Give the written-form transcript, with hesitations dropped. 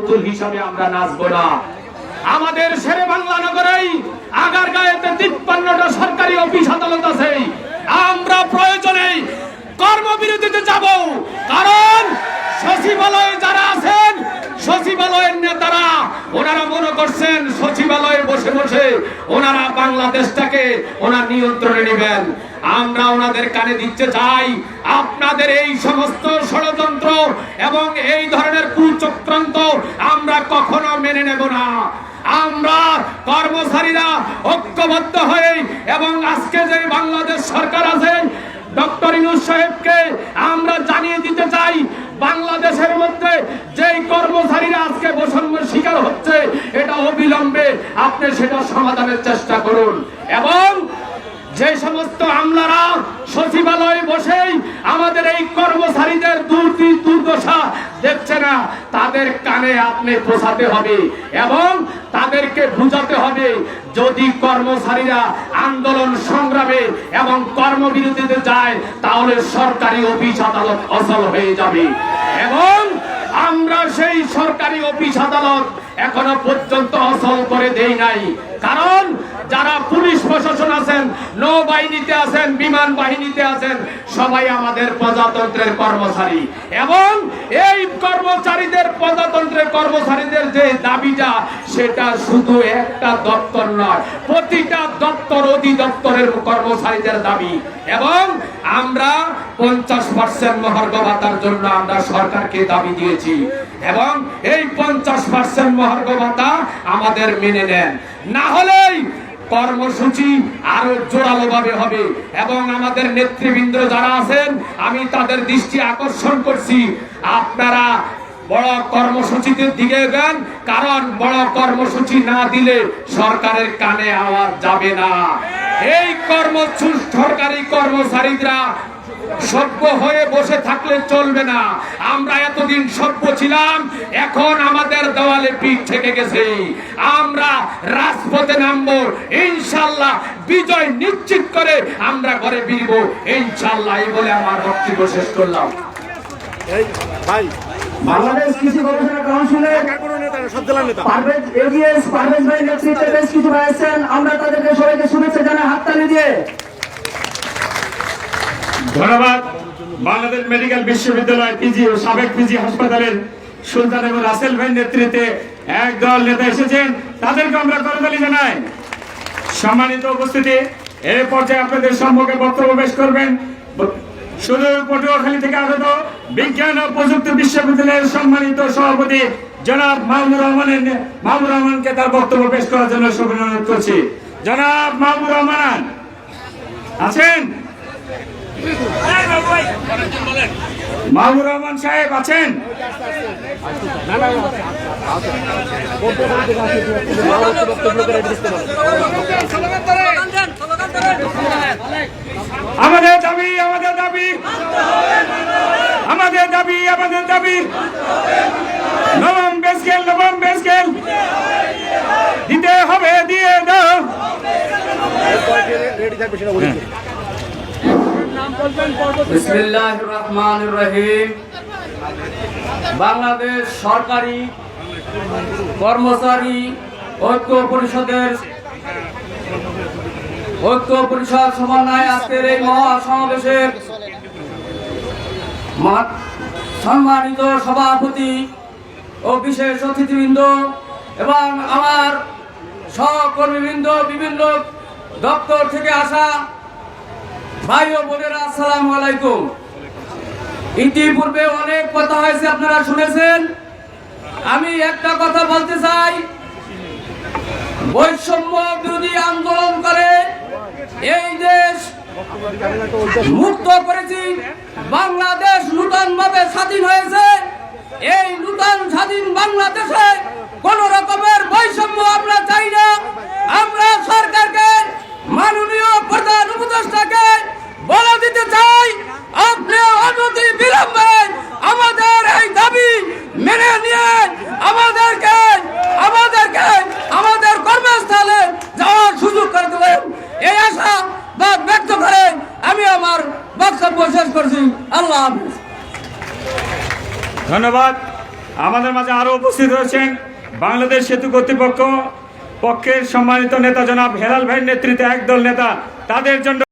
পুতুল হিসাবে আমরা নাচবো না। আমাদের শেরে বাংলা নগরেই আগারগাঁওতে 53টা সরকারি অফিস আদালত আছে। আমরা প্রয়োজনে কর্মবিরতিতে যাব, কারণ সচিবালয়ে যারা আছেন, সচিবালয়ের নেতারা ওনারা মনে করছেন সচিবালয়ে বসে বসে ওনারা বাংলাদেশটাকে ওনার নিয়ন্ত্রণে নেবেন। আমরা ওনাদের কানে দিতে চাই, আপনাদের এই সমস্ত ষড়যন্ত্র এবং এই ধরনের কুচক্রান্ত আমরা কখনো মেনে নেব না। আমরা কর্মচারীরা ঐক্যবদ্ধ হয়ে এবং আজকে যে বাংলাদেশ সরকার আছে ডক্টর ইউনূস সাহেবকে আমরা জানিয়ে দিতে চাই, বাংলাদেশের মধ্যে যেই কর্মচারীরা আজকে বৈষম্যের শিকার হচ্ছে এটা অবিলম্বে আপনি সেটা সমাধানের চেষ্টা করুন। এবং যে সমস্ত আমলারা সচিবালয়ে বসেই আমাদের এই কর্মচারীদের দুর্দশা দেখছে না, তাদের কানে আপনি পৌঁছাতে হবে এবং তাদেরকে বুঝাতে হবে যদি কর্মচারীরা আন্দোলন সংগ্রামে এবং কর্মবিরতিতে যায় তাহলে সরকারি অফিস আদালত অচল হয়ে যাবে। এবং আমরা সেই সরকারি অফিস আদালত এখনো পর্যন্ত অচল করে দেই নাই, কারণ যারা পুলিশ প্রশাসন আছেন, নৌবাহিনীতে আছেন, বিমান বাহিনীতে আছেন, সবাই আমাদের প্রজাতন্ত্রের কর্মচারী। এবং এই কর্মচারীদের প্রজাতন্ত্রের কর্মচারীদের যে দাবিটা সেটা শুধু একটা দপ্তর নয়, প্রতিটা দপ্তর অধিদপ্তরের কর্মচারীদের দাবি। এবং আমরা 50% মহার্ঘ ভাতার জন্য আমরা সরকারকে দাবি দিয়েছি এবং এই 50% মহার্ঘ ভাতা আমাদের মেনে নেন, না হলেই কর্মসূচি আরো জোরালো ভাবে হবে। এবং আমাদের নেতৃবৃন্দ যারা আছেন আমি তাদের দৃষ্টি আকর্ষণ করছি, আপনারা বড় কর্মসূচিতে দিকে দেন, কারণ বড় কর্মসূচি না দিলে সরকারের কানে আওয়াজ যাবে না। এই সরকারি কর্মচারীরা সভ্য হয়ে বসে থাকলে চলবে না। আমরা এতদিন সভ্য ছিলাম, এখন আমাদের দেওয়ালে পিঠ থেকে গেছে। আমরা রাজপথে নামবো, ইনশাআল্লাহ বিজয় নিশ্চিত করে আমরা ঘরে ফিরব ইনশাআল্লাহ। এই বলে আমার বক্তব্য শেষ করলাম। বাংলাদেশ কৃষি গবেষণা কাউন্সিলের পারভেজ ভাই নেতৃত্বে বেশ কিছু ভাই আছেন, আমরা তাদেরকে সবাইকে শুভেচ্ছা জানাই হাততালি দিয়ে। ধন্যবাদ। বাংলাদেশ মেডিকেল বিশ্ববিদ্যালয় পিজি ও সাবেক পিজি হাসপাতালের সুলতান এবং রাসেল ভাই নেতৃত্বে একদল নেতা এসেছেন, তাদেরকে আমরা করতালি জানাই। সম্মানিত উপস্থিতি, এই পর্যায়ে আপনাদের সম্মুখে বক্তব্য পেশ করবেন সুদূর পটুয়াখালী থেকে আগত বিজ্ঞান ও প্রযুক্তি বিশ্ববিদ্যালয়ের সম্মানিত সভাপতি জনাব মাহমুদুর রহমানকে তার বক্তব্য পেশ করার জন্য অনুরোধ করছি। জনাব মাহমুদুর রহমান আছেন? মাহমুদুর রহমান সাহেব আছেন? আমাদের দাবি, আমাদের দাবি, আমাদের দাবি, আমাদের দাবি, নবম পে স্কেল দিতে হবে, দিয়ে দাও। বিসমিল্লাহির রহমানির রহিম। বাংলাদেশ সরকারি কর্মচারী ঐক্য পরিষদ সমন্বয়ে আজকের এই মহাসমাবেশের সম্মানিত সভাপতি ও বিশেষ অতিথিবৃন্দ এবং আমার সহকর্মীবৃন্দ, বিভিন্ন দপ্তর থেকে আসা ভাই ও বোনেরা, আসসালামু আলাইকুম। ইতিপূর্বে অনেক কথা হয়েছে, আপনারা শুনেছেন। আমি একটা কথা বলতে চাই, বৈষম্য বিরোধী আন্দোলন করে এই দেশ মুক্ত করেছি, বাংলাদেশ নূতন ভাবে স্বাধীন হয়েছে। এই নূতন স্বাধীন বাংলাদেশে কোন রকমের বৈষম্য আমরা চাই না। আমরা সরকারকে, মাননীয় প্রধান উপদেষ্টাকে বলে দিতে চাই, আপনি অনতি বিলম্বে আমাদের এই দাবি মেনে নিয়ে আমাদেরকে আমাদের কর্মস্থলে যাওয়ার সুযোগ করে দেবেন। এই আশা ব্যক্ত করে আমি আমার বক্তব্য শেষ করছি। আল্লাহ হাফেজ। ধন্যবাদ। আমাদের মাঝে আরো উপস্থিত হয়েছেন বাংলাদেশ সেতু কর্তৃপক্ষ পক্ষের সম্মানিত নেতা জনাব হেলাল ভাইয়ের নেতৃত্বে একদল নেতা, তাদের জন্য